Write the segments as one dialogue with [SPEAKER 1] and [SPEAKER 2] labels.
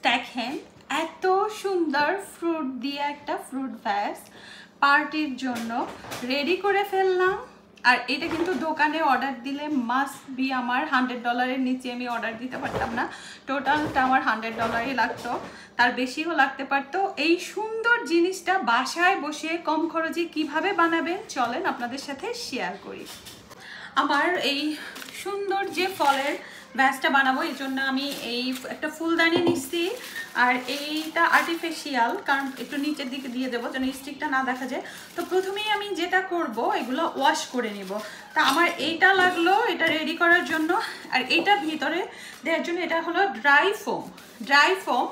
[SPEAKER 1] দেখেন এত সুন্দর ফ্রুট দিয়ে একটা ফ্রুট ভ্যাস পার্টির জন্য রেডি করে ফেললাম। আর এটা কিন্তু দোকানে অর্ডার দিলে মাস্ট বি আমার $100 নিচে আমি অর্ডার দিতে পারতাম না। টোটালটা আমার $100 লাগতো, তার বেশিও লাগতে পারতো। এই সুন্দর জিনিসটা বাসায় বসে কম খরচে কিভাবে বানাবেন চলেন আপনাদের সাথে শেয়ার করি। আমার এই সুন্দর যে ফলের ভ্যাসটা বানাবো এই জন্য আমি এই একটা ফুলদানি নিচ্ছি। আর এইটা আর্টিফিশিয়াল, কারণ একটু নিচের দিকে দিয়ে দেবো যেন স্টিকটা না দেখা যায়। তো প্রথমেই আমি যেটা করব এগুলো ওয়াশ করে নিব। তা আমার এইটা লাগলো এটা রেডি করার জন্য। আর এইটা ভিতরে দেওয়ার জন্য এটা হলো ড্রাই ফোম।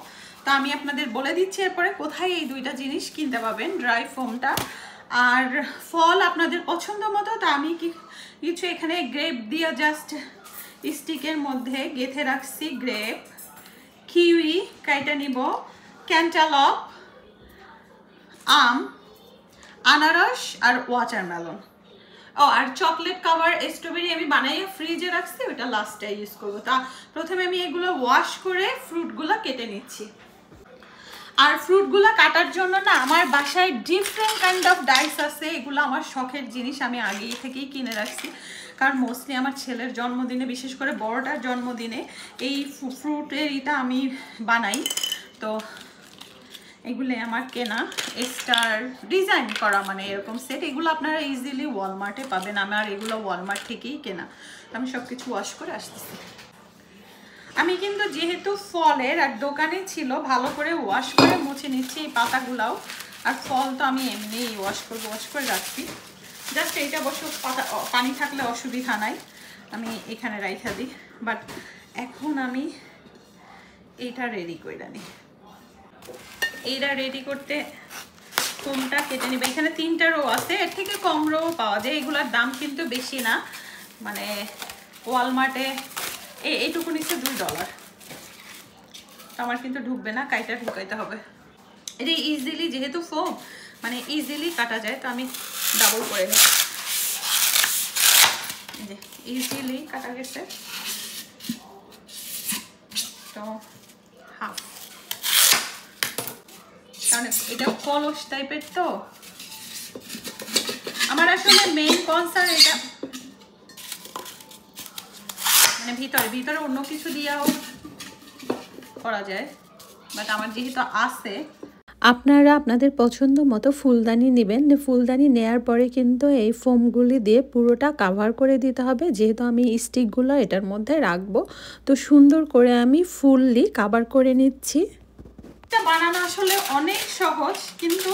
[SPEAKER 1] তো আমি আপনাদের বলে দিচ্ছি এরপরে কোথায় এই দুইটা জিনিস কিনতে পাবেন। ড্রাই ফোমটা আর ফল আপনাদের পছন্দ মতো। তা আমি কিছু এখানে গ্রেপ দিয়ে জাস্ট স্টিকের মধ্যে গেঁথে রাখছি। গ্রেপ, কিউই কাইটা নিব, ক্যান্টালপ, আম, আনারস আর ওয়াটারমেলন। আর চকলেট কাভার স্ট্রবেরি আমি বানাইয়া ফ্রিজে রাখছি, ওটা লাস্টে ইউজ করবো। তা প্রথমে আমি এগুলো ওয়াশ করে ফ্রুটগুলো কেটে নিচ্ছি। আর ফ্রুটগুলো কাটার জন্য না আমার বাসায় ডিফারেন্ট কাইন্ড অফ ডাইস আছে। এগুলো আমার শখের জিনিস, আমি আগেই থেকেই কিনে রাখছি। কারণ মোস্টলি আমার ছেলের জন্মদিনে, বিশেষ করে বড়টার জন্মদিনে এই ফ্রুটের এটা আমি বানাই। তো এগুলো আমার কেনা, স্টার ডিজাইন করা মানে এরকম সেট। এগুলো আপনারা ইজিলি ওয়ালমার্টে পাবেন, আমার এগুলো ওয়ালমার্ট থেকেই কেনা। আমি সব কিছু ওয়াশ করে আসতেছি। আমি কিন্তু যেহেতু ফলের আর দোকানে ছিল ভালো করে ওয়াশ করে মুছে নিচ্ছি এই পাতাগুলাও। আর ফল তো আমি এমনি ওয়াশ করে রাখছি। জাস্ট এইটা অবশ্য পানি থাকলে অসুবিধা নাই, আমি এখানে রাইখা দিই। বাট এখন আমি এইটা রেডি করে নিই। এইটা রেডি করতে ফোমটা কেটে নিবে। এখানে 3টা রো আছে, এর থেকে কম রো পাওয়া যায়। এগুলোর দাম কিন্তু বেশি না, মানে ওয়ালমার্টে এইটুকু নিচ্ছে $2। আমার কিন্তু ঢুকবে না, কাইটা ঢুকাইতে হবে। এটা ইজিলি যেহেতু ফোম মানে ইজিলি কাটা যায়, তো আমি ডাবল করে নিই। যে ইজিলি কাটা গেছে, তো হাফ। কারণ এটা কলস টাইপের, তো আমার আসলে মেইন কনসার্ন এটা মানে ভিতরে অন্য কিছু দিয়েও করা যায়, বাট আমার যেহেতু আছে।
[SPEAKER 2] আপনারা আপনাদের পছন্দ মতো ফুলদানি নেবেন। ফুলদানি নেয়ার পরে কিন্তু এই ফোমগুলি দিয়ে পুরোটা কাভার করে দিতে হবে। যেহেতু আমি স্টিকগুলো এটার মধ্যে রাখবো, তো সুন্দর করে আমি ফুললি কাভার করে নিচ্ছি।
[SPEAKER 1] এটা বানানো আসলে অনেক সহজ, কিন্তু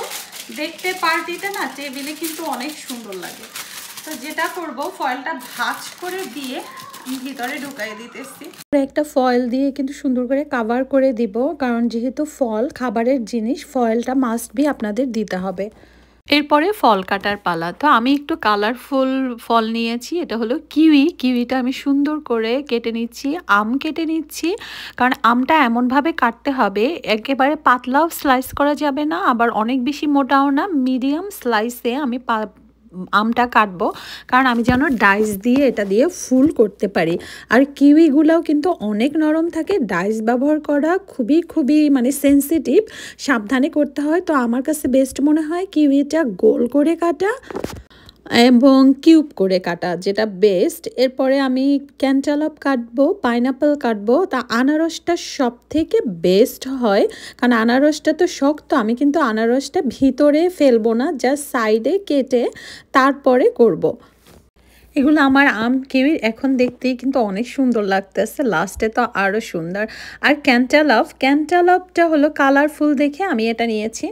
[SPEAKER 1] দেখতে পার্টিতে না টেবিলে কিন্তু অনেক সুন্দর লাগে। তো যেটা করব ফয়েলটা ভাঁজ করে দিয়ে ভিতরে ঢুকাই দিতেছি।
[SPEAKER 2] একটা ফয়েল দিয়ে কিন্তু সুন্দর করে কাভার করে দিব, কারণ যেহেতু ফল খাবারের জিনিস, ফয়েলটা মাস্ট বি আপনাদের দিতে হবে। এরপরে ফল কাটার পালা। তো আমি একটু কালারফুল ফল নিয়েছি, এটা হলো কিউইটা আমি সুন্দর করে কেটে নিচ্ছি। আম কেটে নিচ্ছি, কারণ আমটা এমনভাবে কাটতে হবে একেবারে পাতলাও স্লাইস করা যাবে না, আবার অনেক বেশি মোটাও না, মিডিয়াম স্লাইসে আমি আমটা কাটবো, কারণ আমি যেন ডাইস দিয়ে এটা দিয়ে ফুল করতে পারি। আর কিউইগুলাও কিন্তু অনেক নরম থাকে, ডাইস ব্যবহার করা খুবই মানে সেন্সিটিভ, সাবধানে করতে হয়। তো আমার কাছে বেস্ট মনে হয় কিউইটা গোল করে কাটা এবং কিউব করে কাটা, যেটা বেস্ট। এরপরে আমি ক্যান্টালপ কাটবো, পাইনাপেল কাটবো। তা আনারসটা সব থেকে বেস্ট হয়, কারণ আনারসটা তো শক্ত। আমি কিন্তু আনারসটা ভিতরে ফেলবো না, জাস্ট সাইডে কেটে তারপরে করব। এগুলো আমার আম কিউই এখন দেখতেই কিন্তু অনেক সুন্দর লাগতেছে, লাস্টে তো আরও সুন্দর। আর ক্যান্টালপটা হলো কালারফুল দেখে আমি এটা নিয়েছি।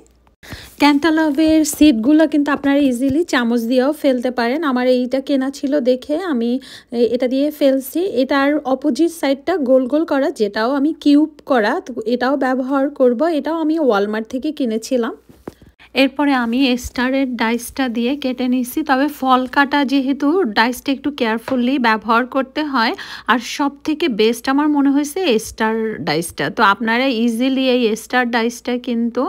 [SPEAKER 2] ক্যান্টালপের সিডগুলো কিন্তু আপনারা ইজিলি চামচ দিয়েও ফেলতে পারেন। আমার এইটা কেনা ছিল দেখে আমি এটা দিয়ে ফেলছি। এটার অপোজিট সাইডটা গোল গোল করা, যেটাও আমি কিউব করা, তো এটাও ব্যবহার করব। এটাও আমি ওয়ালমার্ট থেকে কিনেছিলাম। এরপরে আমি স্টারের ডাইসটা দিয়ে কেটে নিচ্ছি। তবে ফল কাটা যেহেতু ডাইসটা একটু কেয়ারফুলি ব্যবহার করতে হয়, আর সব থেকে বেস্ট আমার মনে হয়েছে স্টার ডাইসটা। তো আপনারা ইজিলি এই স্টার ডাইসটা কিন্তু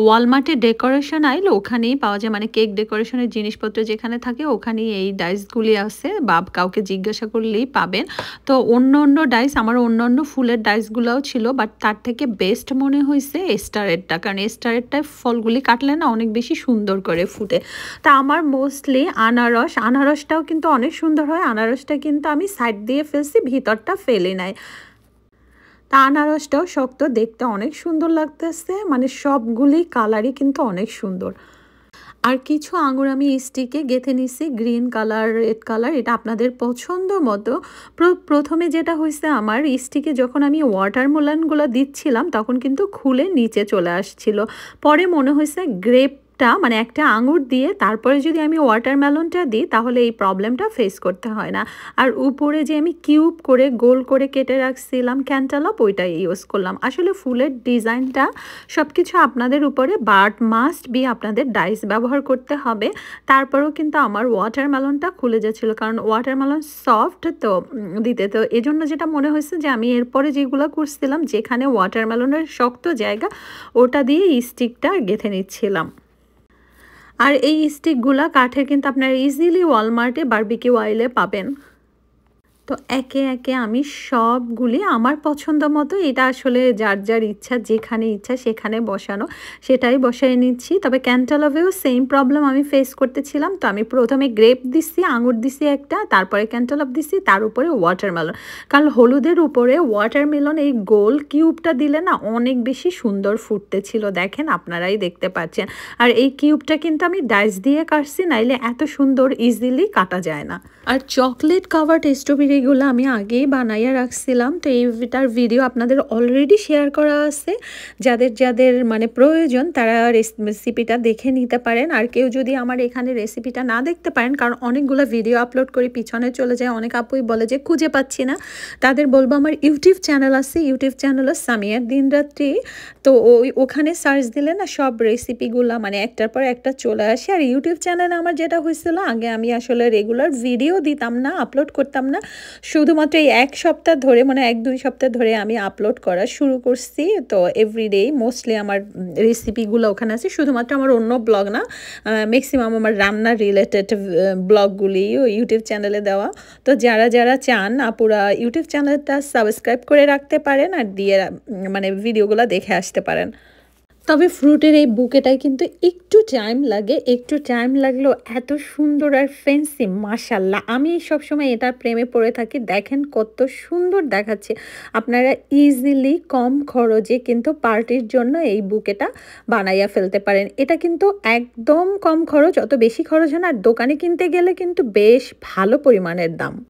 [SPEAKER 2] ওয়ালমার্টে ডেকোরেশন আইলে ওখানেই পাওয়া যায়, মানে কেক ডেকোরেশনের জিনিসপত্র যেখানে থাকে ওখানেই এই ডাইসগুলি আছে, বা কাউকে জিজ্ঞাসা করলেই পাবেন। তো অন্য ডাইস, আমার অন্য ফুলের ডাইসগুলোও ছিল, বাট তার থেকে বেস্ট মনে হয়েছে স্টারেরটা, কারণ স্টারেরটায় ফলগুলি কাটলে না অনেক বেশি সুন্দর করে ফুটে। তা আমার মোস্টলি আনারসটাও কিন্তু অনেক সুন্দর হয়। আনারসটা কিন্তু আমি সাইড দিয়ে ফেলছি, ভিতরটা ফেলে নাই। তা আনারসটাও শক্ত, দেখতে অনেক সুন্দর লাগতেছে, মানে সবগুলি কালারই কিন্তু অনেক সুন্দর। আর কিছু আঙুর আমি স্টিকে গেঁথে নিছি, গ্রিন কালার, রেড কালার, এটা আপনাদের পছন্দ মতো। প্রথমে যেটা হয়েছে, আমার স্টিকে যখন আমি ওয়াটারমেলনগুলো দিচ্ছিলাম তখন কিন্তু খুলে নিচে চলে আসছিল। পরে মনে হয়েছে গ্রেপটা, মানে একটা আঙুর দিয়ে তারপরে যদি আমি ওয়াটারমেলনটা দিই তাহলে এই প্রবলেমটা ফেস করতে হয় না। আর উপরে যে আমি কিউব করে গোল করে কেটে রাখছিলাম ক্যান্টালপ, ওইটাই ইউজ করলাম। আসলে ফুলের ডিজাইনটা সব কিছু আপনাদের উপরে, বাট মাস্ট বি আপনাদের ডাইস ব্যবহার করতে হবে। তারপরেও কিন্তু আমার ওয়াটারমেলনটা খুলে যাচ্ছিল, কারণ ওয়াটারমেলন সফট তো দিতে, তো এজন্য যেটা মনে হয়েছে যে আমি এরপরে যেগুলো করছিলাম যেখানে ওয়াটারমেলনের শক্ত জায়গা ওটা দিয়ে স্টিকটা গেঁথে নিচ্ছিলাম। আর এই স্টিকগুলা কাঠের কিন্তু আপনারা ইজিলি ওয়ালমার্টে বারবিকিউ অয়েলে পাবেন। তো একে একে আমি সবগুলি আমার পছন্দ মতো, এটা আসলে যার যার ইচ্ছা, যেখানে ইচ্ছা সেখানে বসানো, সেটাই বসাই নিচ্ছি। তবে ক্যান্টালপেও সেম প্রবলেম আমি ফেস করতেছিলাম। তো আমি প্রথমে গ্রেপ দিচ্ছি, আঙুর দিচ্ছি একটা, তারপরে ক্যান্টালপ দিচ্ছি, তার উপরে ওয়াটারমেলন। কারণ হলুদের উপরে ওয়াটারমেলন এই গোল কিউবটা দিলে না অনেক বেশি সুন্দর ফুটতেছিল, দেখেন আপনারাই দেখতে পাচ্ছেন। আর এই কিউবটা কিন্তু আমি ডাইস দিয়ে কাটছি, নাইলে এত সুন্দর ইজিলি কাটা যায় না। আর চকলেট কাভার্ড স্ট্রবেরিগুলো আমি আগেই বানাইয়া রাখছিলাম, তো এইটার ভিডিও আপনাদের অলরেডি শেয়ার করা আছে। যাদের যাদের মানে প্রয়োজন তারা রেসিপিটা দেখে নিতে পারেন। আর কেউ যদি আমার এখানে রেসিপিটা না দেখতে পারেন, কারণ অনেকগুলো ভিডিও আপলোড করে পিছনে চলে যায়, অনেক আপুই বলে যে খুঁজে পাচ্ছি না, তাদের বলবো আমার ইউটিউব চ্যানেল আছে, ইউটিউব চ্যানেল সামিয়ার দিনরাত্রি। তো ওখানে সার্চ দিলে না সব রেসিপিগুলো মানে একটার পর একটা চলে আসে। আর ইউটিউব চ্যানেলে আমার যেটা হয়েছিল, আগে আমি আসলে রেগুলার ভিডিও দিতাম না, আপলোড করতাম না, শুধুমাত্র এই এক সপ্তাহ ধরে, মানে 1-2 সপ্তাহ ধরে আমি আপলোড করা শুরু করছি। তো এভরিডে মোস্টলি আমার রেসিপিগুলো ওখানে আছে, শুধুমাত্র আমার অন্য ব্লগ না, ম্যাক্সিমাম আমার রান্না রিলেটেড ব্লগগুলি ইউটিউব চ্যানেলে দেওয়া। তো যারা যারা চান আপুরা ইউটিউব চ্যানেলটা সাবস্ক্রাইব করে রাখতে পারেন, আর দিয়ে মানে ভিডিওগুলো দেখে আসতে পারেন। তবে ফ্রুটের এই বুকেটায় কিন্তু একটু টাইম লাগে, একটু টাইম লাগলেও এত সুন্দর আর ফ্যান্সি, মাশাল্লাহ। আমি সবসময় এটার প্রেমে পড়ে থাকি। দেখেন কত সুন্দর দেখাচ্ছে। আপনারা ইজিলি কম খরচে কিন্তু পার্টির জন্য এই বুকেটা বানাইয়া ফেলতে পারেন। এটা কিন্তু একদম কম খরচ, অত বেশি খরচ হয় না। আর দোকানে কিনতে গেলে কিন্তু বেশ ভালো পরিমাণের দাম।